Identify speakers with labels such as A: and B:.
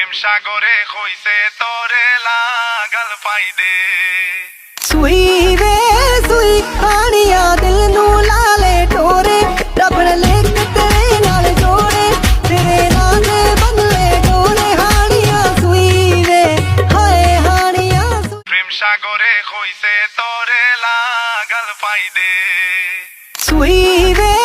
A: প্রেম সাগরে হইছে তোরে লাগাল পাইদে
B: सुई वे सुई हानिया दिल नू लाले ठोरे रब ने लिख तेरे नाल जोड़े तेरे नाल दे बदले डोरे हानिया सुई वे हाय हानिया
A: প্রেম সাগরে হইছে তোরে লাগাল পাইদে
B: सुई वे